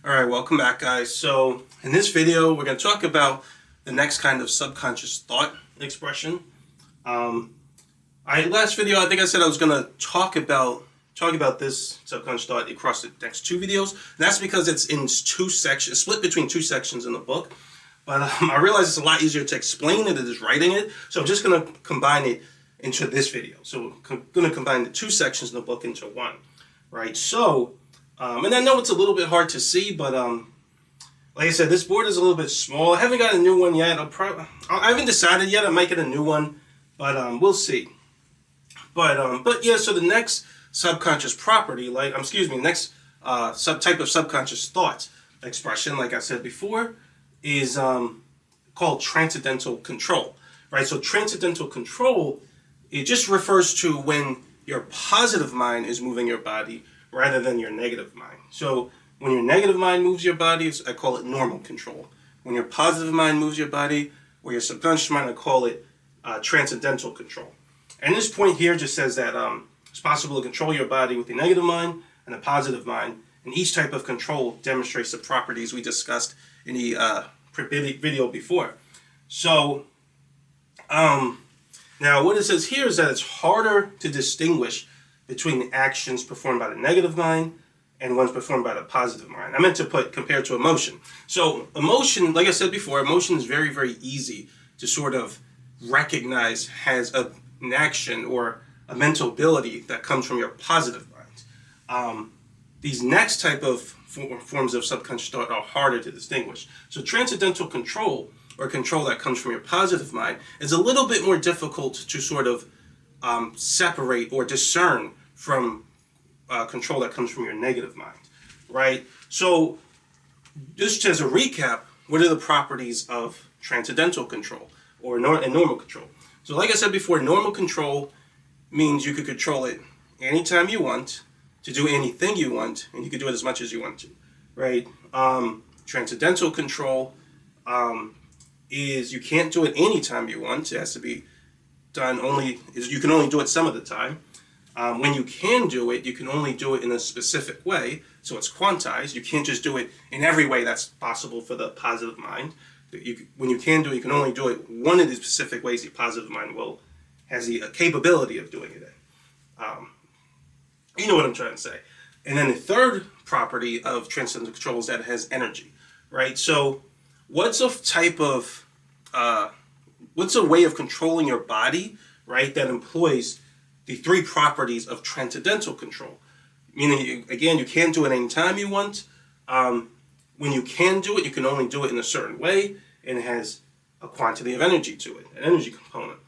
Alright, welcome back guys. So in this video we're going to talk about the next kind of subconscious thought expression. Last video I think I said I was going to talk about this subconscious thought across the next two videos. That's because it's in two sections, split between two sections in the book. But I realize it's a lot easier to explain it than just writing it, so I'm just going to combine it into this video. So I'm going to combine the two sections in the book into one, right? So and I know it's a little bit hard to see, but like I said, this board is a little bit small. I haven't got a new one yet. I haven't decided yet. I might get a new one, but we'll see. But yeah. So the next subconscious property, next subtype of subconscious thought expression, like I said before, is called transcendental control, right? So transcendental control, it just refers to when your positive mind is moving your body rather than your negative mind. So when your negative mind moves your body, I call it normal control. When your positive mind moves your body, or your subconscious mind, I call it transcendental control. And this point here just says that it's possible to control your body with the negative mind and the positive mind, and each type of control demonstrates the properties we discussed in the video before. So now what it says here is that it's harder to distinguish between the actions performed by the negative mind and ones performed by the positive mind. I meant to put compared to emotion. So emotion, like I said before, emotion is very, very easy to sort of recognize as an action or a mental ability that comes from your positive mind. These next type of forms of subconscious thought are harder to distinguish. So transcendental control, or control that comes from your positive mind, is a little bit more difficult to sort of separate or discern from control that comes from your negative mind, right? So just as a recap, what are the properties of transcendental control or normal control? So like I said before, normal control means you could control it anytime you want, to do anything you want, and you can do it as much as you want to, right? Transcendental control is you can't do it anytime you want. It has to be done you can only do it some of the time. When you can do it, you can only do it in a specific way, so it's quantized. You can't just do it in every way that's possible for the positive mind. When you can do it, you can only do it one of the specific ways the positive mind has the capability of doing it in. You know what I'm trying to say. And then the third property of transcendental control is that it has energy, right? So what's a way of controlling your body, right, that employs the three properties of transcendental control? Meaning, again, you can't do it anytime you want. When you can do it, you can only do it in a certain way, and it has a quantity of energy to it, an energy component.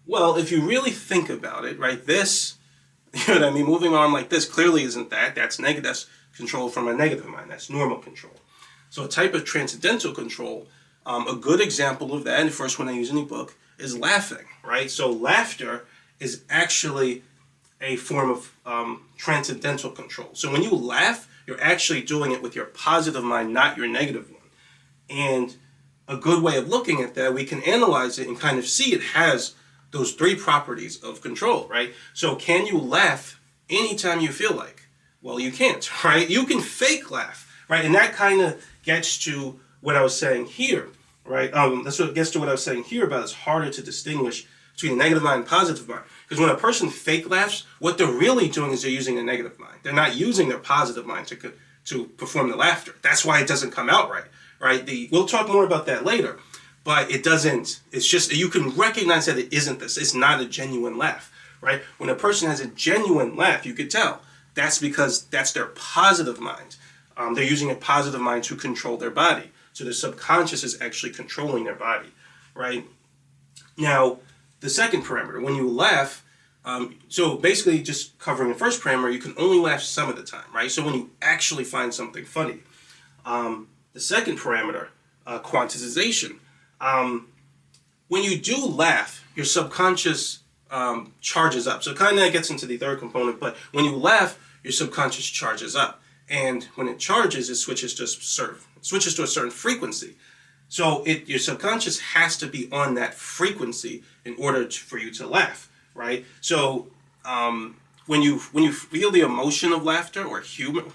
Well, if you really think about it, right, this, you know what I mean, moving on like this clearly isn't that. That's negative. That's control from a negative mind. That's normal control. So a type of transcendental control, a good example of that, and the first one I use in the book, is laughing, right? So laughter is actually a form of transcendental control. So when you laugh, you're actually doing it with your positive mind, not your negative one. And a good way of looking at that, we can analyze it and kind of see it has those three properties of control, right? So can you laugh anytime you feel like? Well, you can't, right? You can fake laugh, right? And that kind of gets to what I was saying here, right? That's what gets to what I was saying here about it's harder to distinguish between the negative mind and positive mind. Because when a person fake laughs, what they're really doing is they're using the negative mind. They're not using their positive mind to perform the laughter. That's why it doesn't come out right? We'll talk more about that later. But it doesn't, it's just, you can recognize that it isn't this. It's not a genuine laugh, right? When a person has a genuine laugh, you could tell. That's because that's their positive mind. They're using a positive mind to control their body. So the subconscious is actually controlling their body, right? Now, the second parameter, when you laugh, so basically just covering the first parameter, you can only laugh some of the time, right? So when you actually find something funny. The second parameter, quantization. When you do laugh, your subconscious charges up. So it kind of gets into the third component, but when you laugh, your subconscious charges up. And when it charges, it switches to a certain frequency. So your subconscious has to be on that frequency in order for you to laugh, right? So when you feel the emotion of laughter or humor,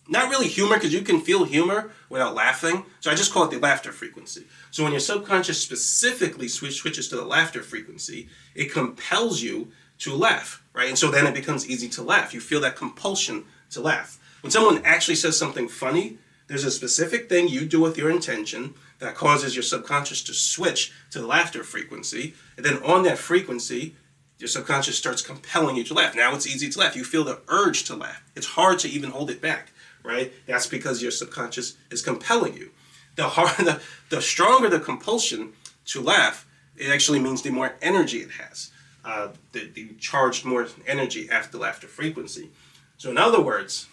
not really humor, because you can feel humor without laughing. So I just call it the laughter frequency. So when your subconscious specifically switches to the laughter frequency, it compels you to laugh, right? And so then it becomes easy to laugh. You feel that compulsion to laugh. When someone actually says something funny, there's a specific thing you do with your intention that causes your subconscious to switch to the laughter frequency. And then on that frequency, your subconscious starts compelling you to laugh. Now it's easy to laugh. You feel the urge to laugh. It's hard to even hold it back, right? That's because your subconscious is compelling you. The stronger the compulsion to laugh, it actually means the more energy it has. The charged more energy after the laughter frequency. So in other words,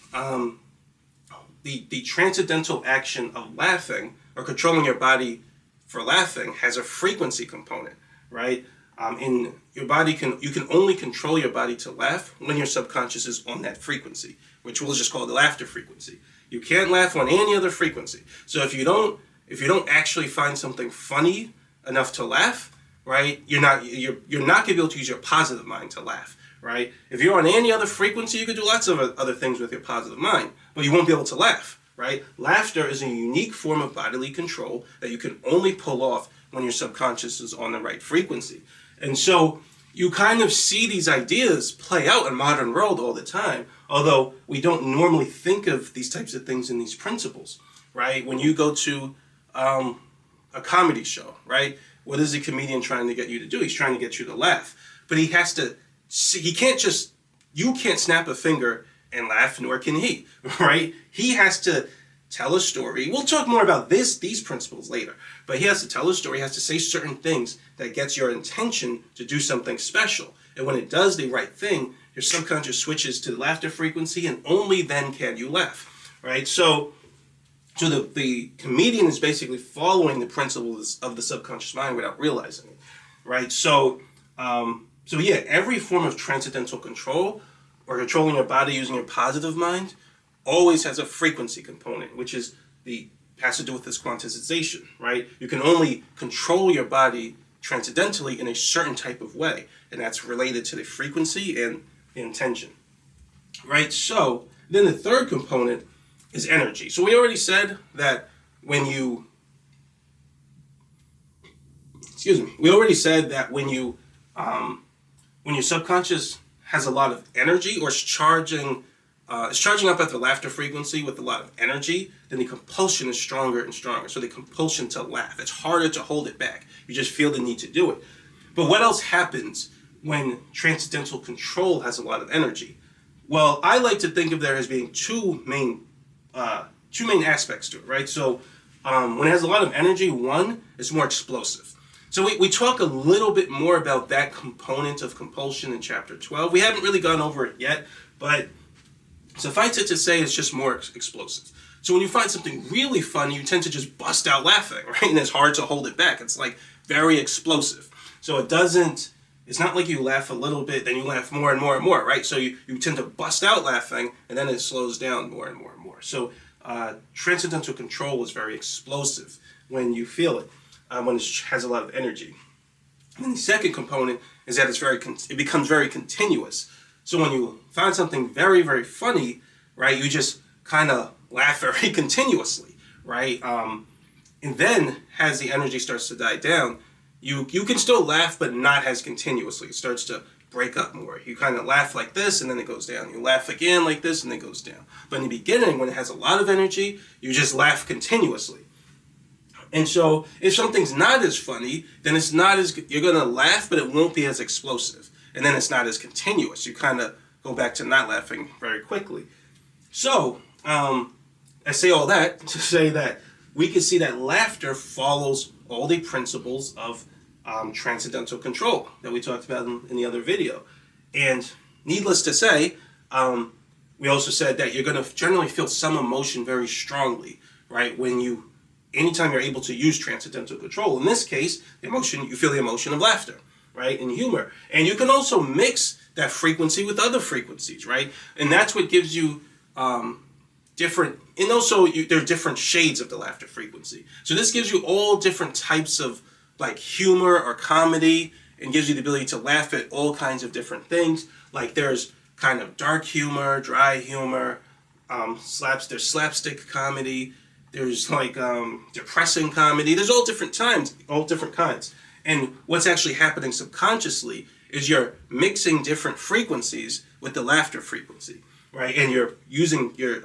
the transcendental action of laughing or controlling your body for laughing has a frequency component, right? In your body you can only control your body to laugh when your subconscious is on that frequency, which we'll just call the laughter frequency. You can't laugh on any other frequency. So if you don't actually find something funny enough to laugh, right, you're not going to be able to use your positive mind to laugh, right? If you're on any other frequency, you could do lots of other things with your positive mind, but you won't be able to laugh, right? Laughter is a unique form of bodily control that you can only pull off when your subconscious is on the right frequency. And so you kind of see these ideas play out in modern world all the time, although we don't normally think of these types of things in these principles, right? When you go to a comedy show, right? What is the comedian trying to get you to do? He's trying to get you to laugh. But you can't snap a finger and laugh, nor can he, right? He has to tell a story. We'll talk more about these principles later. But he has to tell a story, he has to say certain things that gets your intention to do something special. And when it does the right thing, your subconscious switches to the laughter frequency, and only then can you laugh, right? So the comedian is basically following the principles of the subconscious mind without realizing it, right? So yeah, every form of transcendental control or controlling your body using your positive mind always has a frequency component, which has to do with this quantization, right? You can only control your body transcendentally in a certain type of way, and that's related to the frequency and the intention, right? So then the third component is energy. So we already said that when your subconscious has a lot of energy or is charging up at the laughter frequency with a lot of energy, then the compulsion is stronger and stronger. So the compulsion to laugh, it's harder to hold it back. You just feel the need to do it. But what else happens when transcendental control has a lot of energy? Well, I like to think of there as being two main aspects to it, right? So when it has a lot of energy, one, it's more explosive. So we talk a little bit more about that component of compulsion in chapter 12. We haven't really gone over it yet, but suffice it to say it's just more explosive. So when you find something really funny, you tend to just bust out laughing, right? And it's hard to hold it back. It's like very explosive. So it's not like you laugh a little bit, then you laugh more and more and more, right? So you tend to bust out laughing, and then it slows down more and more and more. So transcendental control is very explosive when you feel it, when it has a lot of energy. And then the second component is that it becomes very continuous. So when you find something very, very funny, right, you just kind of laugh very continuously, right? And then as the energy starts to die down, you can still laugh, but not as continuously. It starts to break up more. You kind of laugh like this, and then it goes down. You laugh again like this, and it goes down. But in the beginning, when it has a lot of energy, you just laugh continuously. And so if something's not as funny, then you're going to laugh, but it won't be as explosive. And then it's not as continuous. You kind of go back to not laughing very quickly. So I say all that to say that we can see that laughter follows all the principles of transcendental control that we talked about in the other video. And needless to say, we also said that you're going to generally feel some emotion very strongly, right? Anytime you're able to use transcendental control. In this case, you feel the emotion of laughter, right? And humor. And you can also mix that frequency with other frequencies, right? And that's what gives you different, and also there are different shades of the laughter frequency. So this gives you all different types of like humor or comedy, and gives you the ability to laugh at all kinds of different things. Like there's kind of dark humor, dry humor, There's slapstick comedy. There's like depressing comedy. There's all different kinds. And what's actually happening subconsciously is you're mixing different frequencies with the laughter frequency, right? And you're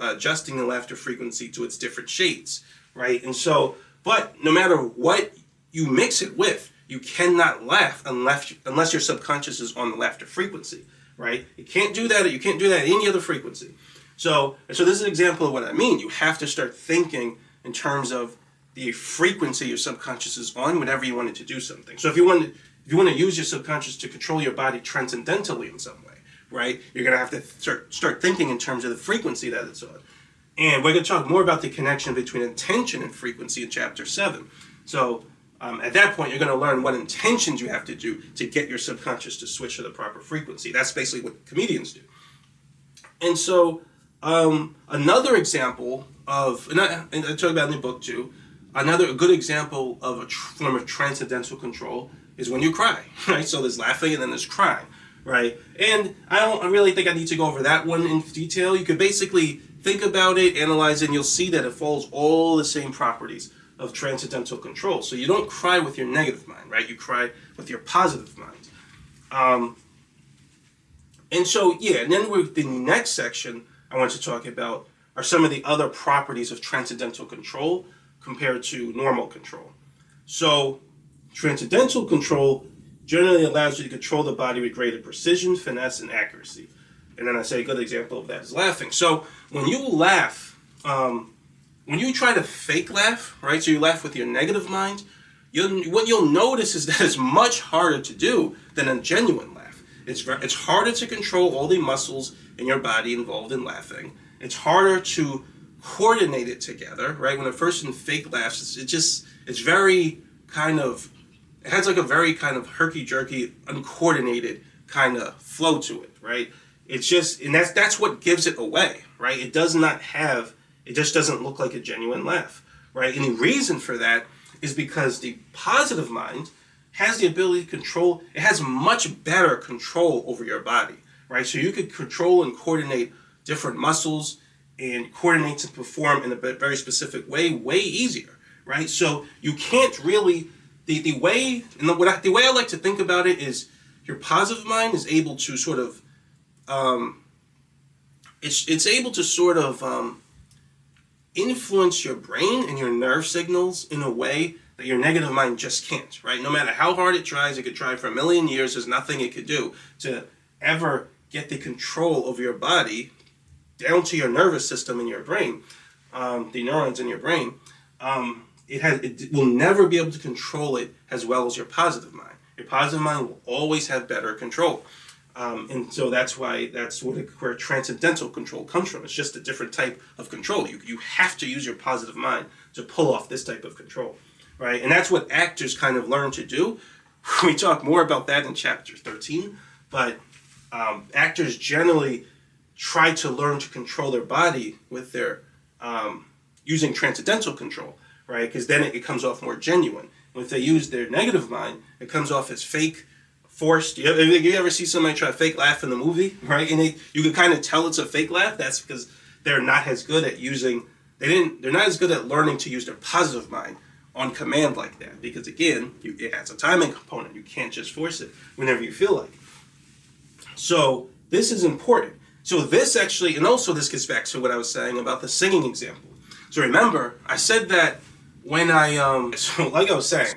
adjusting the laughter frequency to its different shades, right? And so, but no matter what you mix it with, you cannot laugh unless your subconscious is on the laughter frequency, right? You can't do that at any other frequency. So this is an example of what I mean. You have to start thinking in terms of the frequency your subconscious is on whenever you want it to do something. So if you want to use your subconscious to control your body transcendentally in some way, right? You're going to have to start thinking in terms of the frequency that it's on. And we're going to talk more about the connection between intention and frequency in Chapter 7. So at that point, you're going to learn what intentions you have to do to get your subconscious to switch to the proper frequency. That's basically what comedians do. And so another example of, and I talk about in the book too, a good example of a form of transcendental control is when you cry, right? So there's laughing and then there's crying, right? And I don't really think I need to go over that one in detail. You could basically think about it, analyze it, and you'll see that it follows all the same properties of transcendental control. So you don't cry with your negative mind, right? You cry with your positive mind. And so, yeah, and then the next section I want to talk about are some of the other properties of transcendental control compared to normal control. So, transcendental control generally allows you to control the body with greater precision, finesse, and accuracy. And then I say a good example of that is laughing. So, when you laugh, when you try to fake laugh, right, so you laugh with your negative mind, what you'll notice is that it's much harder to do than a genuine laugh. It's harder to control all the muscles in your body involved in laughing. It's harder to coordinate it together, right? When a person fake laughs, it's very kind of, it has like a very kind of herky-jerky, uncoordinated kind of flow to it, right? It's just, and that's what gives it away, right? It just doesn't look like a genuine laugh, right? And the reason for that is because the positive mind has the ability to control, it has much better control over your body, right? So you could control and coordinate different muscles and coordinate to perform in a very specific way easier, right? So you can't really, the way I like to think about it is your positive mind is able to sort of, it's able to sort of influence your brain and your nerve signals in a way that your negative mind just can't, right? No matter how hard it tries, it could try for a million years, there's nothing it could do to ever get the control over your body down to your nervous system in your brain, the neurons in your brain. It will never be able to control it as well as your positive mind. Your positive mind will always have better control. And so that's where transcendental control comes from. It's just a different type of control. You have to use your positive mind to pull off this type of control, right? And that's what actors kind of learn to do. We talk more about that in Chapter 13, but actors generally try to learn to control their body with their using transcendental control, right? Because then it comes off more genuine. And if they use their negative mind, it comes off as fake, forced. You ever see somebody try to fake laugh in the movie, right? And you can kind of tell it's a fake laugh. That's because they're not as good at they're not as good at learning to use their positive mind on command like that. Because again, it has a timing component. You can't just force it whenever you feel like it. So this is important. So this actually, and also this gets back to what I was saying about the singing example. So remember, I said that when so like I was saying,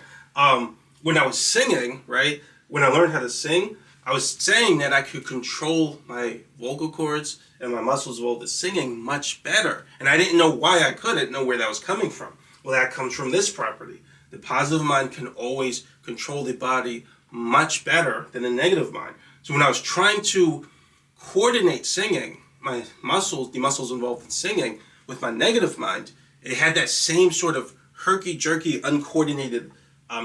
when I was singing, right, when I learned how to sing, I was saying that I could control my vocal cords and my muscles involved in singing much better. And I didn't know why I couldn't know where that was coming from. Well, that comes from this property. The positive mind can always control the body much better than the negative mind. So when I was trying to coordinate singing, the muscles involved in singing, with my negative mind, it had that same sort of herky-jerky, uncoordinated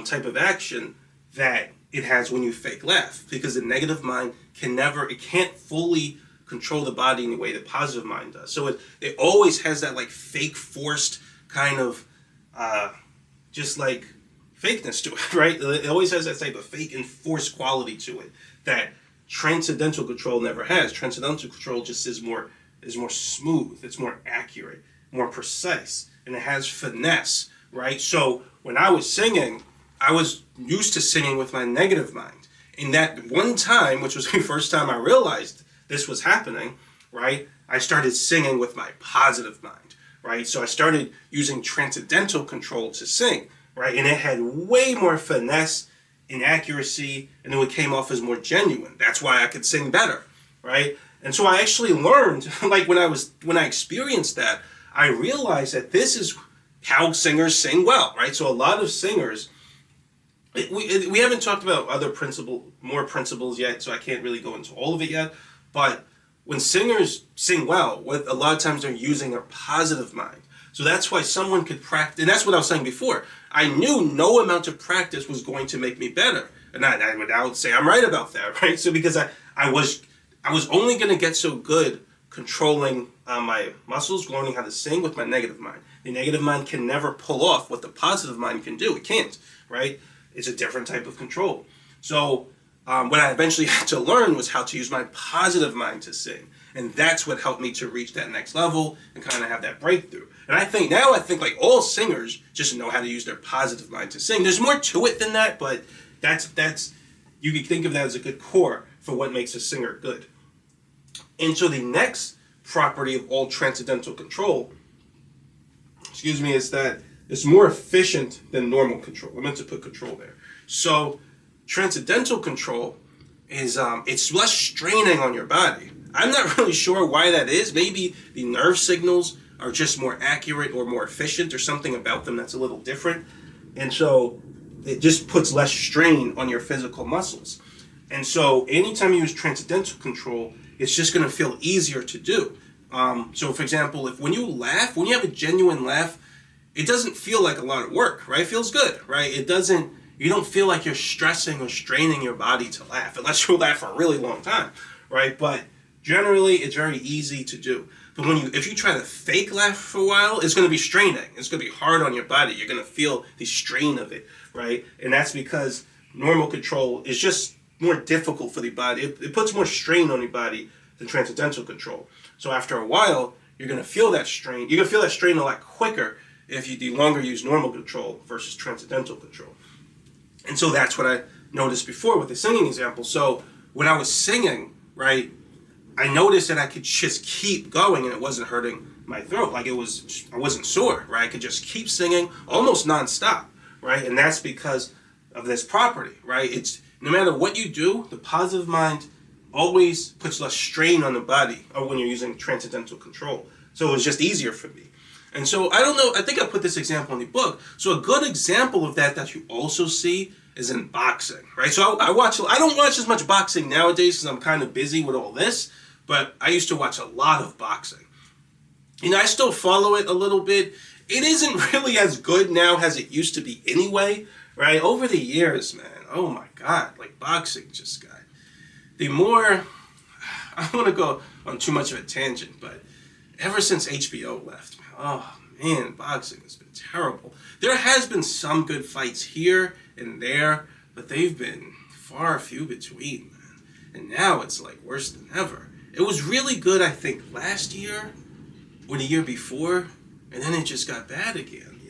type of action that it has when you fake laugh, because the negative mind can't fully control the body in the way the positive mind does. So it always has that like fake forced kind of just like fakeness to it, right? It always has that type of fake and forced quality to it that transcendental control never has. Transcendental control just is more, is more smooth, it's more accurate, more precise, and it has finesse, right? So when I was singing, I was used to singing with my negative mind. And that one time, which was the first time I realized this was happening, right, I started singing with my positive mind, right? So I started using transcendental control to sing, right? And it had way more finesse and accuracy, and it came off as more genuine. That's why I could sing better, right? And so I actually learned, like when I experienced that, I realized that this is how singers sing well, right? So a lot of singers, we haven't talked about more principles yet, so I can't really go into all of it yet. But when singers sing well, a lot of times they're using their positive mind. So that's why someone could practice, and that's what I was saying before. I knew no amount of practice was going to make me better, and I would say I'm right about that, right? So because I was only going to get so good controlling my muscles, learning how to sing with my negative mind. The negative mind can never pull off what the positive mind can do. It can't, right? It's a different type of control. So what I eventually had to learn was how to use my positive mind to sing. And that's what helped me to reach that next level and kind of have that breakthrough. And I think like all singers just know how to use their positive mind to sing. There's more to it than that, but that's you can think of that as a good core for what makes a singer good. And so the next property of all transcendental control, is that it's more efficient than normal control. I meant to put control there. So transcendental control is it's less straining on your body. I'm not really sure why that is. Maybe the nerve signals are just more accurate or more efficient, or something about them that's a little different. And so it just puts less strain on your physical muscles. And so anytime you use transcendental control, it's just going to feel easier to do. So for example, when you have a genuine laugh, it doesn't feel like a lot of work, right? It feels good, right? You don't feel like you're stressing or straining your body to laugh, unless you laugh for a really long time, right? But generally, it's very easy to do. But if you try to fake laugh for a while, it's going to be straining. It's going to be hard on your body. You're going to feel the strain of it, right? And that's because normal control is just more difficult for the body. It puts more strain on your body than transcendental control. So after a while, you're going to feel that strain. You're going to feel that strain a lot quicker if you no longer use normal control versus transcendental control. And so that's what I noticed before with the singing example. So when I was singing, right, I noticed that I could just keep going and it wasn't hurting my throat. Like I wasn't sore, right? I could just keep singing almost nonstop, right? And that's because of this property, right? It's no matter what you do, the positive mind always puts less strain on the body when you're using transcendental control. So it was just easier for me. And so I don't know, I think I put this example in the book. So a good example of that you also see is in boxing, right? So I don't watch as much boxing nowadays because I'm kind of busy with all this, but I used to watch a lot of boxing. I still follow it a little bit. It isn't really as good now as it used to be anyway, right? Over the years, man, oh my God, like boxing just got, I don't want to go on too much of a tangent, but ever since HBO left, oh man, boxing has been terrible. There has been some good fights here and there, but they've been far few between, man. And now it's like worse than ever. It was really good, I think, last year or the year before, and then it just got bad again,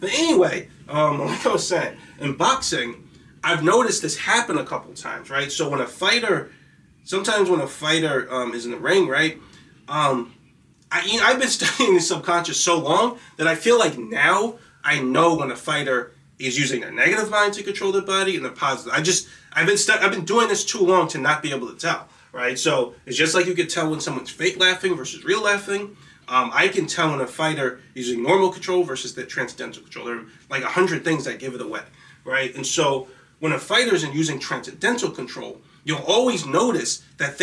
But anyway, like I was saying, in boxing, I've noticed this happen a couple times, right? So sometimes when a fighter is in the ring, right, I've been studying the subconscious so long that I feel like now I know when a fighter is using their negative mind to control their body and the positive. I've been doing this too long to not be able to tell, right? So it's just like you can tell when someone's fake laughing versus real laughing. I can tell when a fighter is using normal control versus the transcendental control. There are like 100 things that give it away, right? And so when a fighter is using transcendental control, you'll always notice that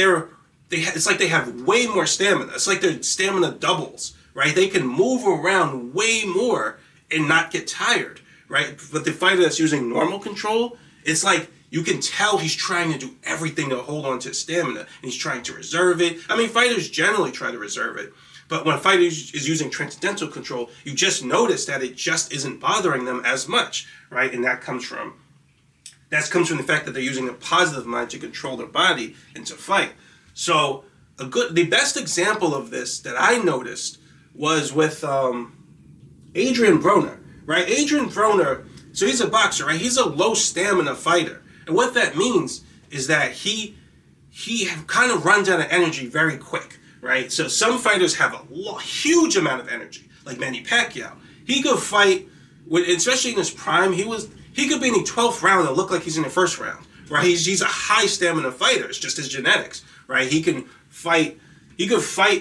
it's like they have way more stamina. It's like their stamina doubles, right? They can move around way more and not get tired, right? But the fighter that's using normal control, it's like you can tell he's trying to do everything to hold on to his stamina, and he's trying to reserve it. I mean, fighters generally try to reserve it, but when a fighter is using transcendental control, you just notice that it just isn't bothering them as much, right? And that comes from the fact that they're using a positive mind to control their body and to fight. So the best example of this that I noticed was with Adrian Broner, right? Adrian Broner, so he's a boxer, right? He's a low stamina fighter. And what that means is that he kind of runs out of energy very quick, right? So some fighters have a huge amount of energy, like Manny Pacquiao. He could fight, especially in his prime, he could be in the 12th round and look like he's in the first round, right? He's a high stamina fighter. It's just his genetics, right? He can fight,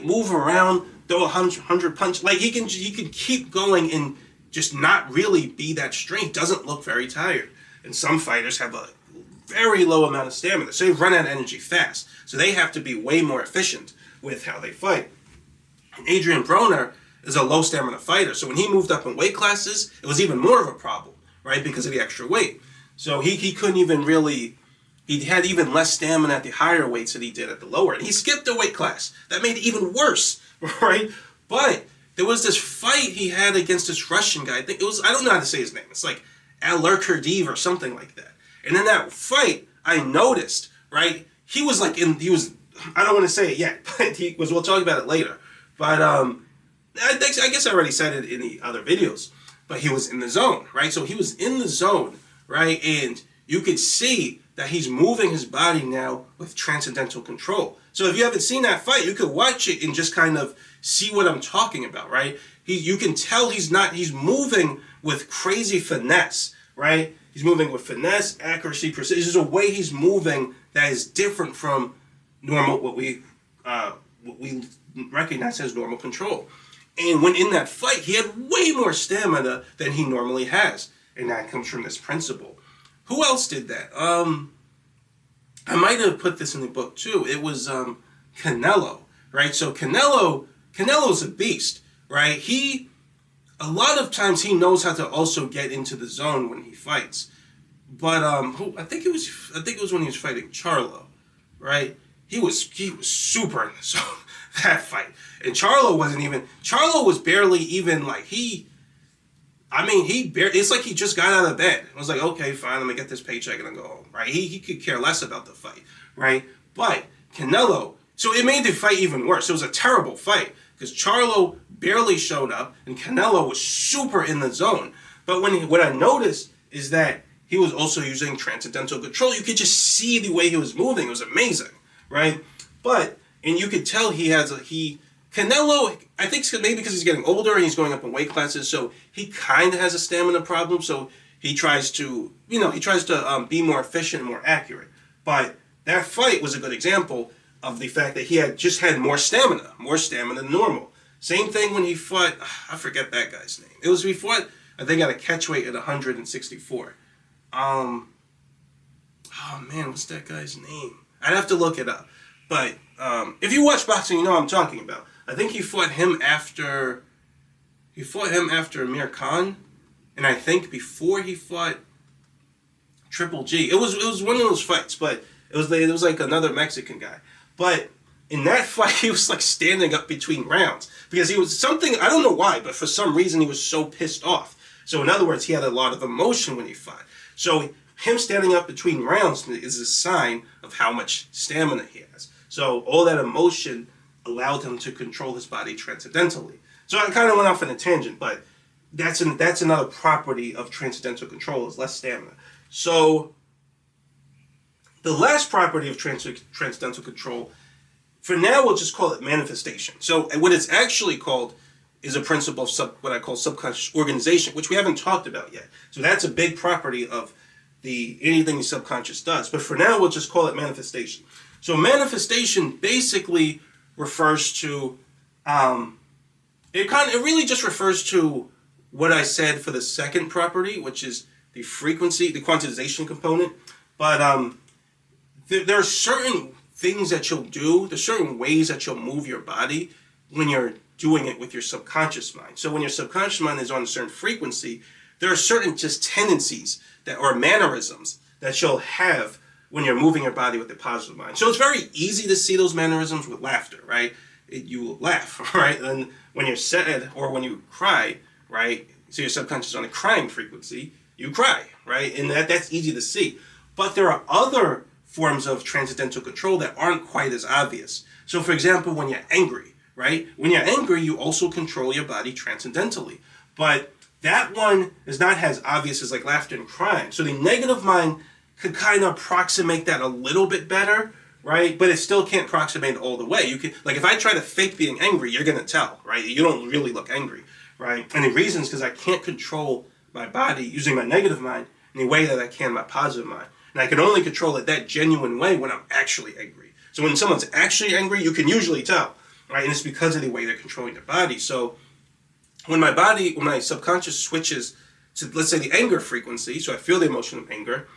move around, throw 100 punch. Like he can keep going and just not really be that strength. Doesn't look very tired. And some fighters have a very low amount of stamina, so they run out of energy fast. So they have to be way more efficient with how they fight. And Adrian Broner is a low stamina fighter, so when he moved up in weight classes, it was even more of a problem, right? Because of the extra weight. So he couldn't even really. He had even less stamina at the higher weights than he did at the lower. And he skipped a weight class. That made it even worse, right? But there was this fight he had against this Russian guy. I don't know how to say his name. It's like Alerkurdiv or something like that. And in that fight, I noticed, right? I don't want to say it yet, but we'll talk about it later. But I guess I already said it in the other videos. But he was in the zone, right? So he was in the zone, right? And you could see that he's moving his body now with transcendental control. So if you haven't seen that fight, you could watch it and just kind of see what I'm talking about, right? You can tell he's moving with crazy finesse, right? He's moving with finesse, accuracy, precision. There's a way he's moving that is different from normal, what we recognize as normal control. And when in that fight, he had way more stamina than he normally has. And that comes from this principle. Who else did that? I might have put this in the book too. It was Canelo, right? So Canelo's a beast, right? A lot of times he knows how to also get into the zone when he fights. But I think it was when he was fighting Charlo, right? He was super in the zone that fight. And Charlo was barely even like it's like he just got out of bed. It was like, okay, fine, I'm gonna get this paycheck and I'll go home, right? He could care less about the fight, right? But Canelo, so it made the fight even worse. It was a terrible fight because Charlo barely showed up and Canelo was super in the zone. But what I noticed is that he was also using transcendental control. You could just see the way he was moving. It was amazing, right? And you could tell Canelo, I think maybe because he's getting older and he's going up in weight classes, so he kind of has a stamina problem. So he tries to be more efficient and more accurate. But that fight was a good example of the fact that he had more stamina than normal. Same thing when he fought, I forget that guy's name. It was he fought, I think, at a catch weight at 164. Oh man, what's that guy's name? I'd have to look it up. But if you watch boxing, you know what I'm talking about. I think he fought him after Amir Khan, and I think before he fought Triple G. It was one of those fights, but it was like another Mexican guy. But in that fight, he was like standing up between rounds because he was something, I don't know why, but for some reason he was so pissed off. So in other words, he had a lot of emotion when he fought. So him standing up between rounds is a sign of how much stamina he has. So all that emotion allowed him to control his body transcendentally. So I kind of went off on a tangent, but that's another property of transcendental control is less stamina. So the last property of transcendental control, for now we'll just call it manifestation. So what it's actually called is a principle of what I call subconscious organization, which we haven't talked about yet. So that's a big property of anything the subconscious does. But for now we'll just call it manifestation. So manifestation basically refers to, it really just refers to what I said for the second property, which is the frequency, the quantization component. But there are certain things that you'll do, there's certain ways that you'll move your body when you're doing it with your subconscious mind. So when your subconscious mind is on a certain frequency, there are certain just tendencies or mannerisms that you'll have when you're moving your body with the positive mind. So it's very easy to see those mannerisms with laughter, right? You will laugh, right? And when you're sad or when you cry, right? So your subconscious is on a crying frequency, you cry, right? And that's easy to see. But there are other forms of transcendental control that aren't quite as obvious. So for example, when you're angry, right? When you're angry, you also control your body transcendentally. But that one is not as obvious as like laughter and crying. So the negative mind could kind of approximate that a little bit better, right? But it still can't approximate all the way. You can, like, if I try to fake being angry, you're gonna tell, right? You don't really look angry, right? And the reason is because I can't control my body using my negative mind in the way that I can my positive mind. And I can only control it that genuine way when I'm actually angry. So when someone's actually angry, you can usually tell, right? And it's because of the way they're controlling their body. So when my subconscious switches to, let's say, the anger frequency, so I feel the emotion of anger,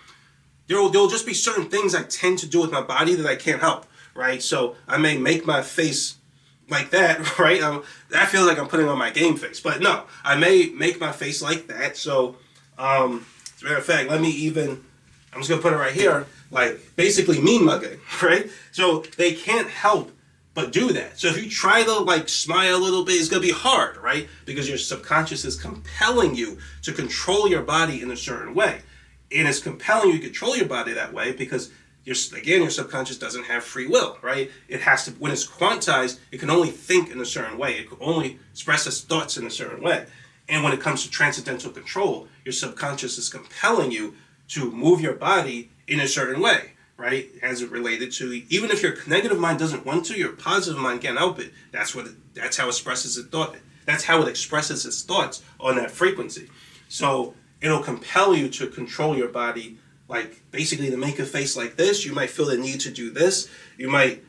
there'll just be certain things I tend to do with my body that I can't help, right? So I may make my face like that, right? That feels like I'm putting on my game face, but no, I may make my face like that. So, as a matter of fact, I'm just gonna put it right here, like basically mean mugging, right? So they can't help but do that. So if you try to like smile a little bit, it's gonna be hard, right? Because your subconscious is compelling you to control your body in a certain way. And it's compelling you to control your body that way because your subconscious doesn't have free will, right? It has to, when it's quantized, it can only think in a certain way. It can only express its thoughts in a certain way. And when it comes to transcendental control, your subconscious is compelling you to move your body in a certain way, right? As it related to, even if your negative mind doesn't want to, your positive mind can't help it. That's how it expresses its thought. That's how it expresses its thoughts on that frequency. So it'll compel you to control your body, like basically to make a face like this. You might feel the need to do this. You might,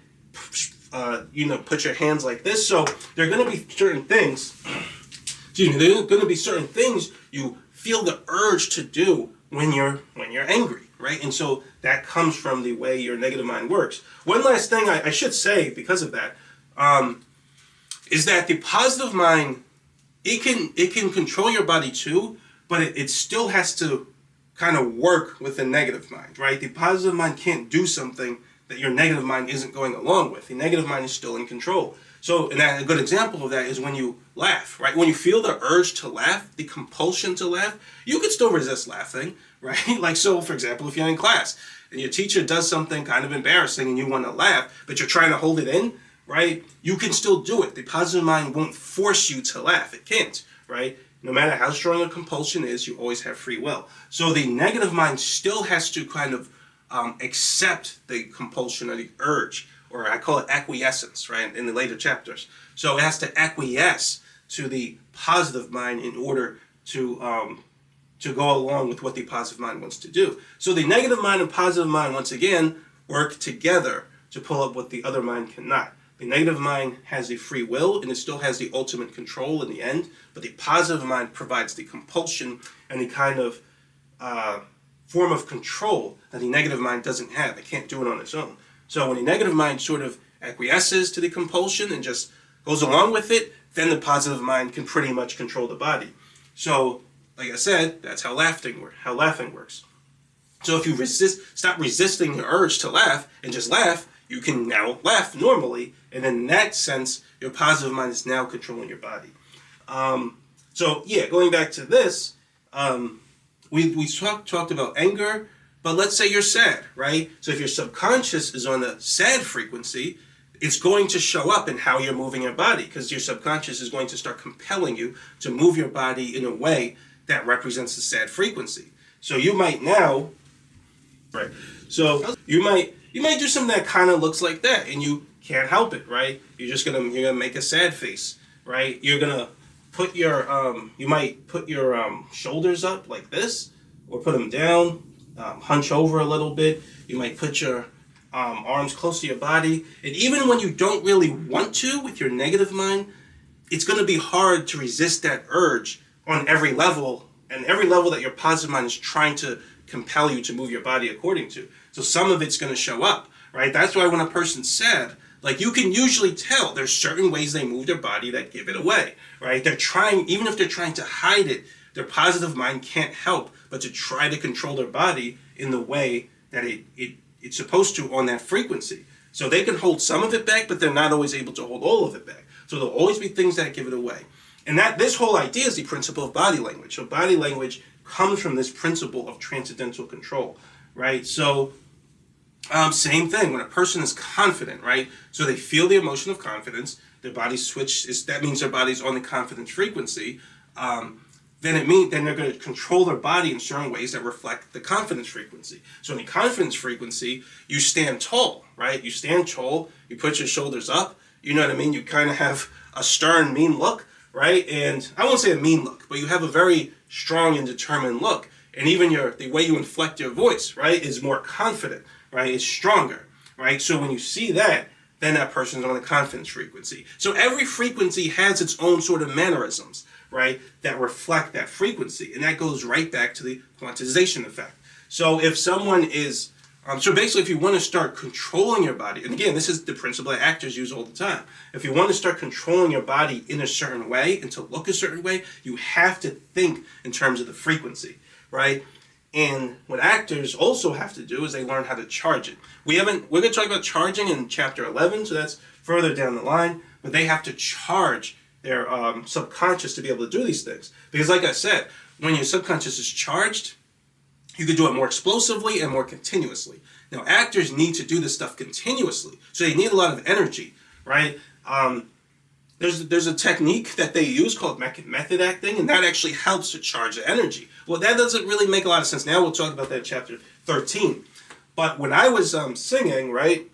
put your hands like this. So there are going to be certain things. There are going to be certain things you feel the urge to do when you're angry, right? And so that comes from the way your negative mind works. One last thing I should say because of that is that the positive mind, it can control your body too, but it still has to kind of work with the negative mind, right? The positive mind can't do something that your negative mind isn't going along with. The negative mind is still in control. So, and a good example of that is when you laugh, right? When you feel the urge to laugh, the compulsion to laugh, you can still resist laughing, right? Like, so for example, if you're in class and your teacher does something kind of embarrassing and you want to laugh, but you're trying to hold it in, right? You can still do it. The positive mind won't force you to laugh. It can't, right? No matter how strong a compulsion is, you always have free will. So the negative mind still has to kind of accept the compulsion or the urge, or I call it acquiescence, right, in the later chapters. So it has to acquiesce to the positive mind in order to go along with what the positive mind wants to do. So the negative mind and positive mind, once again, work together to pull up what the other mind cannot. The negative mind has the free will and it still has the ultimate control in the end, but the positive mind provides the compulsion and the kind of form of control that the negative mind doesn't have. It can't do it on its own. So when the negative mind sort of acquiesces to the compulsion and just goes along with it, then the positive mind can pretty much control the body. So, like I said, that's how laughing works. So if you stop resisting the urge to laugh and just laugh, you can now laugh normally, and in that sense, your positive mind is now controlling your body. So yeah, going back to this, we talked about anger, but let's say you're sad, right? So if your subconscious is on the sad frequency, it's going to show up in how you're moving your body, because your subconscious is going to start compelling you to move your body in a way that represents the sad frequency. So you might now, right? So you might do something that kind of looks like that, and you can't help it, right? You're gonna make a sad face, right? You're gonna put your you might put your shoulders up like this, or put them down, hunch over a little bit. You might put your arms close to your body, and even when you don't really want to, with your negative mind, it's gonna be hard to resist that urge on every level, and every level that your positive mind is trying to compel you to move your body according to. So some of it's going to show up, right? That's why when a person's sad, like you can usually tell there's certain ways they move their body that give it away, right? They're trying, even if they're trying to hide it, their positive mind can't help but to try to control their body in the way that it's supposed to on that frequency. So they can hold some of it back, but they're not always able to hold all of it back. So there'll always be things that give it away. And this whole idea is the principle of body language. So body language comes from this principle of transcendental control, right? So Same thing. When a person is confident, right? So they feel the emotion of confidence. Their body that means their body's on the confidence frequency. Then they're going to control their body in certain ways that reflect the confidence frequency. So in the confidence frequency, you stand tall, right? You stand tall. You put your shoulders up. You know what I mean? You kind of have a stern, mean look, right? And I won't say a mean look, but you have a very strong and determined look. And even the way you inflect your voice, right, is more confident, right? It's stronger, right? So when you see that, then that person's on the confidence frequency. So every frequency has its own sort of mannerisms, right, that reflect that frequency. And that goes right back to the quantization effect. So if someone is, so basically if you want to start controlling your body, and again, this is the principle that actors use all the time. If you want to start controlling your body in a certain way and to look a certain way, you have to think in terms of the frequency, right? And what actors also have to do is they learn how to charge it. We're going to talk about charging in chapter 11, so that's further down the line, but they have to charge their subconscious to be able to do these things. Because like I said, when your subconscious is charged, you can do it more explosively and more continuously. Now, actors need to do this stuff continuously, so they need a lot of energy, right? There's a technique that they use called method acting, and that actually helps to charge the energy. Well, that doesn't really make a lot of sense. Now we'll talk about that in chapter 13. But when I was singing, right?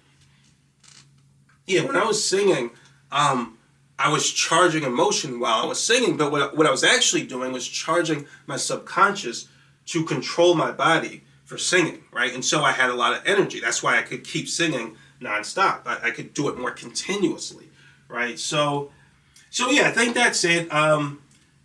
Yeah, when I was singing, I was charging emotion while I was singing, but what I was actually doing was charging my subconscious to control my body for singing, right? And so I had a lot of energy. That's why I could keep singing nonstop. I could do it more continuously, right? So yeah, I think that's it.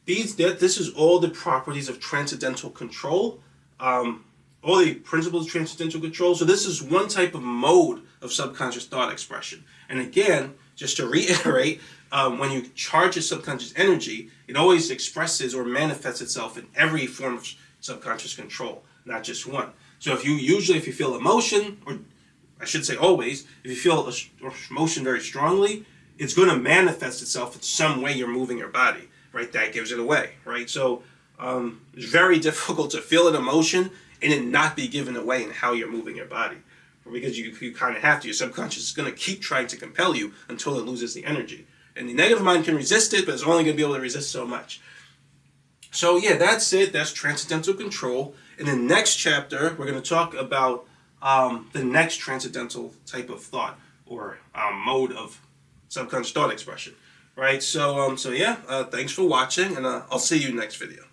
This is all the properties of transcendental control, all the principles of transcendental control. So this is one type of mode of subconscious thought expression. And again, just to reiterate, when you charge your subconscious energy, it always expresses or manifests itself in every form of subconscious control, not just one. So if you feel emotion, or I should say always, if you feel emotion very strongly, it's going to manifest itself in some way you're moving your body, right? That gives it away, right? So it's very difficult to feel an emotion and it not be given away in how you're moving your body, because you kind of have to. Your subconscious is going to keep trying to compel you until it loses the energy. And the negative mind can resist it, but it's only going to be able to resist so much. So yeah, that's it. That's transcendental control. In the next chapter, we're going to talk about the next transcendental type of thought or mode of subconscious thought expression, right? So yeah, thanks for watching, and I'll see you next video.